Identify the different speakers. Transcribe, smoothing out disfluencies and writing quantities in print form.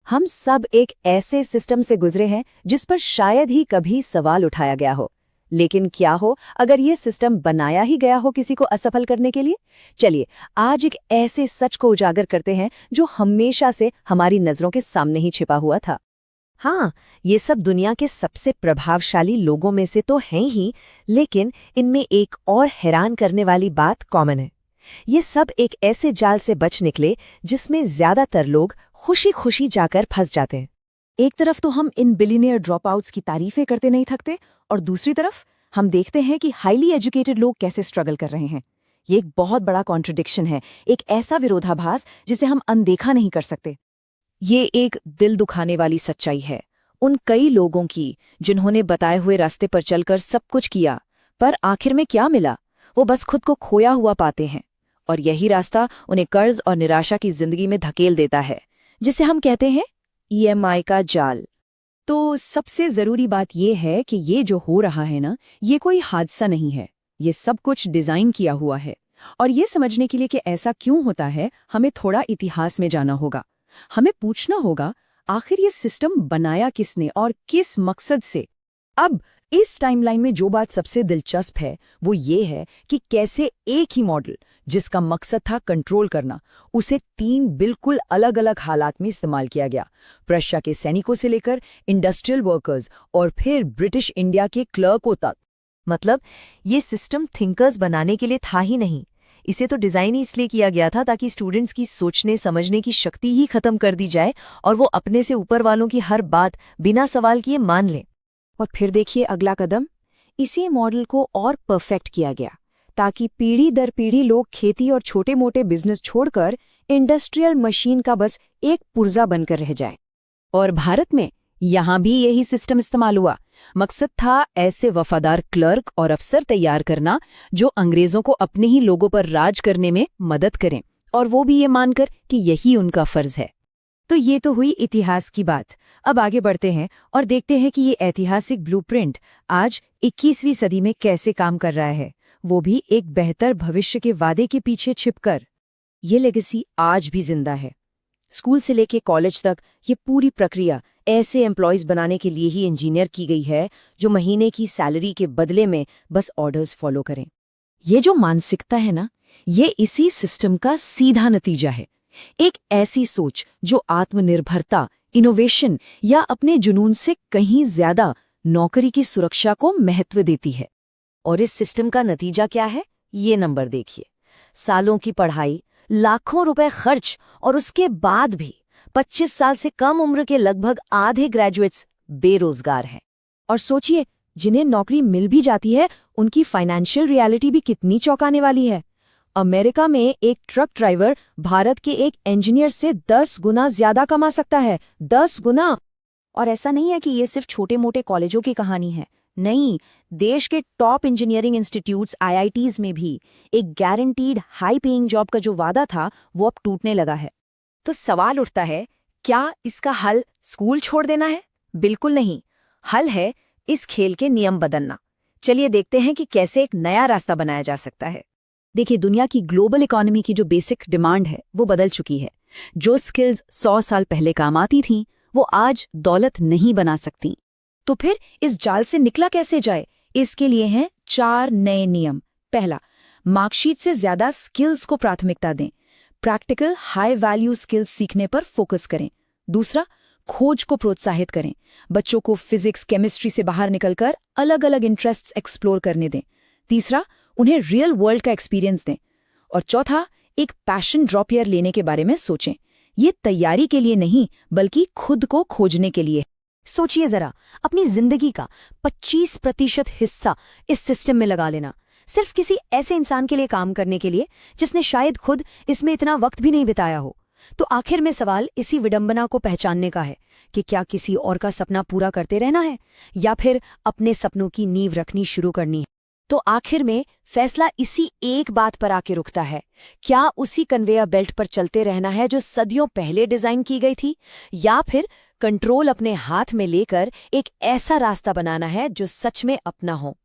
Speaker 1: हम सब एक ऐसे सिस्टम से गुजरे हैं जिस पर शायद ही कभी सवाल उठाया गया हो। लेकिन क्या हो अगर ये सिस्टम बनाया ही गया हो किसी को असफल करने के लिए? चलिए आज एक ऐसे सच को उजागर करते हैं जो हमेशा से हमारी नजरों के सामने ही छिपा हुआ था। हाँ, ये सब दुनिया के सबसे प्रभावशाली लोगों में से तो हैं ही, लेकिन इनमें एक और हैरान करने वाली बात कॉमन है। ये सब एक ऐसे जाल से बच निकले जिसमें ज्यादातर लोग खुशी खुशी जाकर फंस जाते हैं। एक तरफ तो हम इन बिलियनियर ड्रॉप आउट्स की तारीफें करते नहीं थकते, और दूसरी तरफ हम देखते हैं कि हाईली एजुकेटेड लोग कैसे स्ट्रगल कर रहे हैं। ये एक बहुत बड़ा कॉन्ट्रडिक्शन है, एक ऐसा विरोधाभास जिसे हम अनदेखा नहीं कर सकते। ये एक दिल दुखाने वाली सच्चाई है उन कई लोगों की जिन्होंने बताए हुए रास्ते पर चलकर सब कुछ किया, पर आखिर में क्या मिला? वो बस खुद को खोया हुआ पाते हैं, और यही रास्ता उन्हें कर्ज और निराशा की जिंदगी में धकेल देता है, जिसे हम कहते हैं ईएमआई का जाल। तो सबसे जरूरी बात यह है कि ये जो हो रहा है ना, ये कोई हादसा नहीं है, ये सब कुछ डिजाइन किया हुआ है। और ये समझने के लिए कि ऐसा क्यों होता है, हमें थोड़ा इतिहास में जाना होगा। हमें पूछना होगा, आखिर ये सिस्टम बनाया किसने और किस मकसद से? अब इस टाइमलाइन में जो बात सबसे दिलचस्प है वो ये है कि कैसे एक ही मॉडल जिसका मकसद था कंट्रोल करना, उसे 3 बिल्कुल अलग अलग हालात में इस्तेमाल किया गया। प्रशिया के सैनिकों से लेकर इंडस्ट्रियल वर्कर्स और फिर ब्रिटिश इंडिया के क्लर्कों तक। मतलब ये सिस्टम थिंकर्स बनाने के लिए था ही नहीं, इसे तो डिज़ाइन ही इसलिए किया गया था ताकि स्टूडेंट्स की सोचने समझने की शक्ति ही खत्म कर दी जाए और वो अपने से ऊपर वालों की हर बात बिना सवाल किए मान लें। और फिर देखिए अगला कदम, इसी मॉडल को और परफेक्ट किया गया ताकि पीढ़ी दर पीढ़ी लोग खेती और छोटे मोटे बिजनेस छोड़कर इंडस्ट्रियल मशीन का बस एक पुर्जा बनकर रह जाए। और भारत में यहाँ भी यही सिस्टम इस्तेमाल हुआ। मकसद था ऐसे वफादार क्लर्क और अफसर तैयार करना जो अंग्रेजों को अपने ही लोगों पर राज करने में मदद करें, और वो भी ये मानकर कि यही उनका फर्ज है। तो ये तो हुई इतिहास की बात। अब आगे बढ़ते हैं और देखते हैं कि ये ऐतिहासिक ब्लूप्रिंट आज 21वीं सदी में कैसे काम कर रहा है, वो भी एक बेहतर भविष्य के वादे के पीछे छिपकर। ये लेगेसी आज भी जिंदा है। स्कूल से लेके कॉलेज तक ये पूरी प्रक्रिया ऐसे एम्प्लॉयज बनाने के लिए ही इंजीनियर की गई है जो महीने की सैलरी के बदले में बस ऑर्डर्स फॉलो करें। ये जो मानसिकता है ना, ये इसी सिस्टम का सीधा नतीजा है। एक ऐसी सोच जो आत्मनिर्भरता, इनोवेशन या अपने जुनून से कहीं ज्यादा नौकरी की सुरक्षा को महत्व देती है। और इस सिस्टम का नतीजा क्या है, ये नंबर देखिए। सालों की पढ़ाई, लाखों रुपए खर्च, और उसके बाद भी 25 साल से कम उम्र के लगभग आधे ग्रेजुएट्स बेरोजगार हैं। और सोचिए, जिन्हें नौकरी मिल भी जाती है उनकी फाइनेंशियल रियलिटी भी कितनी चौंकाने वाली है। अमेरिका में एक ट्रक ड्राइवर भारत के एक इंजीनियर से 10 गुना ज्यादा कमा सकता है। 10 गुना! और ऐसा नहीं है कि ये सिर्फ छोटे मोटे कॉलेजों की कहानी है। नहीं, देश के टॉप इंजीनियरिंग इंस्टीट्यूट्स आईआईटीज में भी एक गारंटीड हाई पेइंग जॉब का जो वादा था वो अब टूटने लगा है। तो सवाल उठता है, क्या इसका हल स्कूल छोड़ देना है? बिल्कुल नहीं। हल है इस खेल के नियम बदलना। चलिए देखते हैं कि कैसे एक नया रास्ता बनाया जा सकता है। देखिए, दुनिया की ग्लोबल इकोनॉमी की जो बेसिक डिमांड है वो बदल चुकी है। जो स्किल्स 100 साल पहले काम आती थीं वो आज दौलत नहीं बना सकती। तो फिर इस जाल से निकला कैसे जाए? इसके लिए हैं 4 नए नियम। पहला, मार्कशीट से ज्यादा स्किल्स को प्राथमिकता दें। प्रैक्टिकल हाई वैल्यू स्किल्स सीखने पर फोकस करें। दूसरा, खोज को प्रोत्साहित करें। बच्चों को फिजिक्स, केमिस्ट्री से बाहर निकलकर अलग अलग इंटरेस्ट्स एक्सप्लोर करने दें। तीसरा, उन्हें रियल वर्ल्ड का एक्सपीरियंस दें। और चौथा, एक पैशन ड्रॉप ईयर लेने के बारे में सोचें। ये तैयारी के लिए नहीं बल्कि खुद को खोजने के लिए। सोचिए जरा, अपनी जिंदगी का 25% हिस्सा इस सिस्टम में लगा लेना, सिर्फ किसी ऐसे इंसान के लिए काम करने के लिए जिसने शायद खुद इसमें इतना वक्त भी नहीं बिताया हो। तो आखिर में सवाल इसी विडंबना को पहचानने का है कि क्या किसी और का सपना पूरा करते रहना है या फिर अपने सपनों की नींव रखनी शुरू करनी है। तो आखिर में फैसला इसी एक बात पर आके रुकता है, क्या उसी कन्वेयर बेल्ट पर चलते रहना है जो सदियों पहले डिजाइन की गई थी, या फिर कंट्रोल अपने हाथ में लेकर एक ऐसा रास्ता बनाना है जो सच में अपना हो।